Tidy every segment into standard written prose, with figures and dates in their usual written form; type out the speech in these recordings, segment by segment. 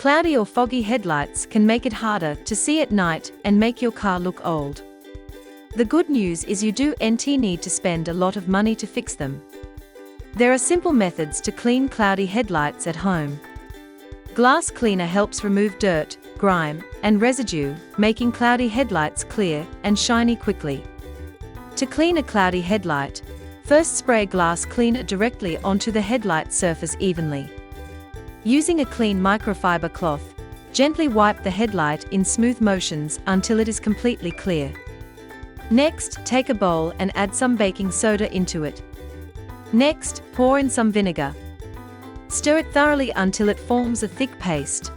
Cloudy or foggy headlights can make it harder to see at night and make your car look old. The good news is you don't need to spend a lot of money to fix them. There are simple methods to clean cloudy headlights at home. Glass cleaner helps remove dirt, grime, and residue, making cloudy headlights clear and shiny quickly. To clean a cloudy headlight, first spray glass cleaner directly onto the headlight surface evenly. Using a clean microfiber cloth, gently wipe the headlight in smooth motions until it is completely clear. Next, take a bowl and add some baking soda into it. Next, pour in some vinegar. Stir it thoroughly until it forms a thick paste.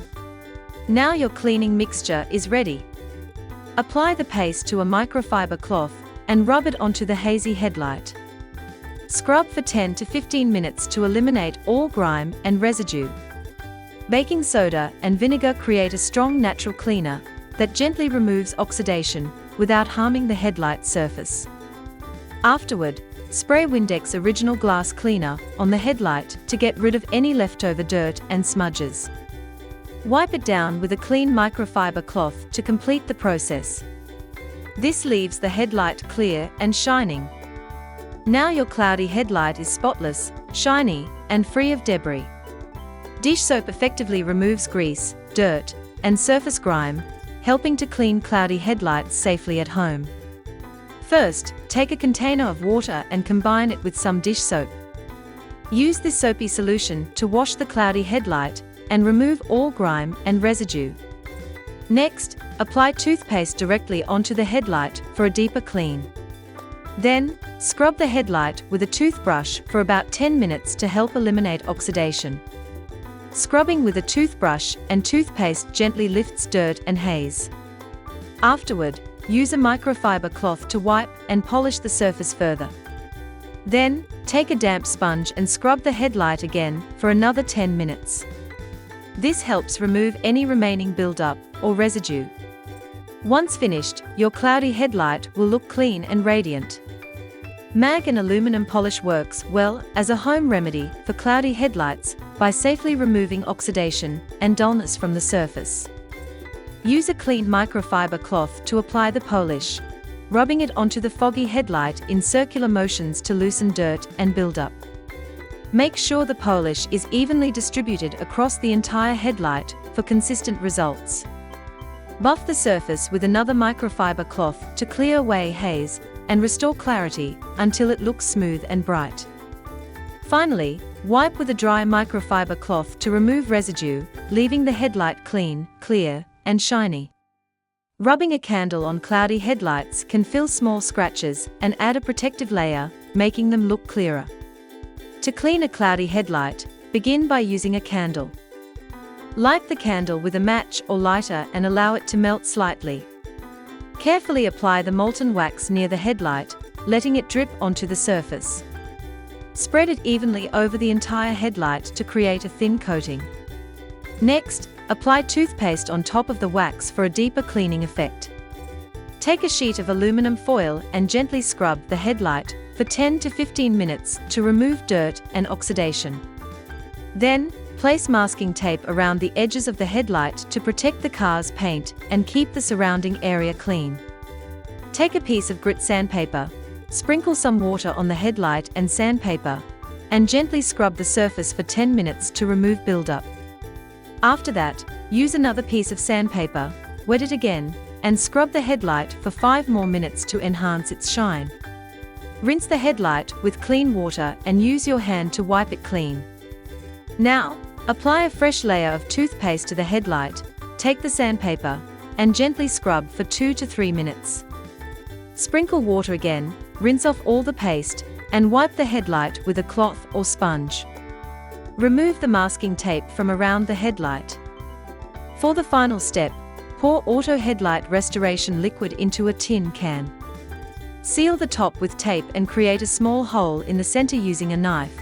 Now your cleaning mixture is ready. Apply the paste to a microfiber cloth and rub it onto the hazy headlight. Scrub for 10 to 15 minutes to eliminate all grime and residue. Baking soda and vinegar create a strong natural cleaner that gently removes oxidation without harming the headlight surface. Afterward, spray Windex Original Glass Cleaner on the headlight to get rid of any leftover dirt and smudges. Wipe it down with a clean microfiber cloth to complete the process. This leaves the headlight clear and shining. Now your cloudy headlight is spotless, shiny, and free of debris. Dish soap effectively removes grease, dirt, and surface grime, helping to clean cloudy headlights safely at home. First, take a container of water and combine it with some dish soap. Use this soapy solution to wash the cloudy headlight and remove all grime and residue. Next, apply toothpaste directly onto the headlight for a deeper clean. Then, scrub the headlight with a toothbrush for about 10 minutes to help eliminate oxidation. Scrubbing with a toothbrush and toothpaste gently lifts dirt and haze. Afterward, use a microfiber cloth to wipe and polish the surface further. Then, take a damp sponge and scrub the headlight again for another 10 minutes. This helps remove any remaining buildup or residue. Once finished, your cloudy headlight will look clean and radiant. Mag and aluminum polish works well as a home remedy for cloudy headlights by safely removing oxidation and dullness from the surface. Use a clean microfiber cloth to apply the polish, rubbing it onto the foggy headlight in circular motions to loosen dirt and buildup. Make sure the polish is evenly distributed across the entire headlight for consistent results. Buff the surface with another microfiber cloth to clear away haze and restore clarity until it looks smooth and bright. Finally, wipe with a dry microfiber cloth to remove residue, leaving the headlight clean, clear, and shiny. Rubbing a candle on cloudy headlights can fill small scratches and add a protective layer, making them look clearer. To clean a cloudy headlight, begin by using a candle. Light the candle with a match or lighter and allow it to melt slightly. Carefully apply the molten wax near the headlight, letting it drip onto the surface. Spread it evenly over the entire headlight to create a thin coating. Next, apply toothpaste on top of the wax for a deeper cleaning effect. Take a sheet of aluminum foil and gently scrub the headlight for 10 to 15 minutes to remove dirt and oxidation. Then, place masking tape around the edges of the headlight to protect the car's paint and keep the surrounding area clean. Take a piece of grit sandpaper, sprinkle some water on the headlight and sandpaper, and gently scrub the surface for 10 minutes to remove buildup. After that, use another piece of sandpaper, wet it again, and scrub the headlight for 5 more minutes to enhance its shine. Rinse the headlight with clean water and use your hand to wipe it clean. Now, apply a fresh layer of toothpaste to the headlight, take the sandpaper, and gently scrub for 2 to 3 minutes. Sprinkle water again, rinse off all the paste, and wipe the headlight with a cloth or sponge. Remove the masking tape from around the headlight. For the final step, pour auto headlight restoration liquid into a tin can. Seal the top with tape and create a small hole in the center using a knife.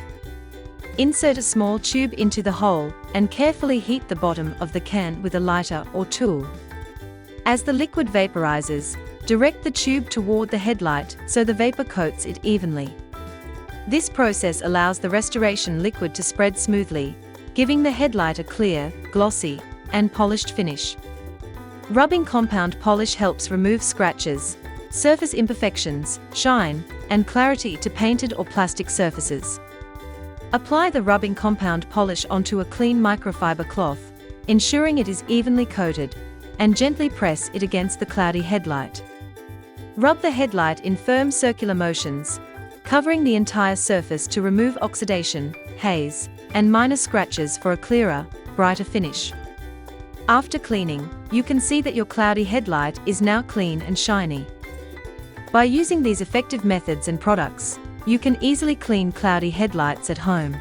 Insert a small tube into the hole and carefully heat the bottom of the can with a lighter or tool. As the liquid vaporizes, direct the tube toward the headlight so the vapor coats it evenly. This process allows the restoration liquid to spread smoothly, giving the headlight a clear, glossy, and polished finish. Rubbing compound polish helps remove scratches, surface imperfections, shine, and clarity to painted or plastic surfaces. Apply the rubbing compound polish onto a clean microfiber cloth, ensuring it is evenly coated, and gently press it against the cloudy headlight. Rub the headlight in firm circular motions, covering the entire surface to remove oxidation, haze, and minor scratches for a clearer, brighter finish. After cleaning, you can see that your cloudy headlight is now clean and shiny. By using these effective methods and products, you can easily clean cloudy headlights at home.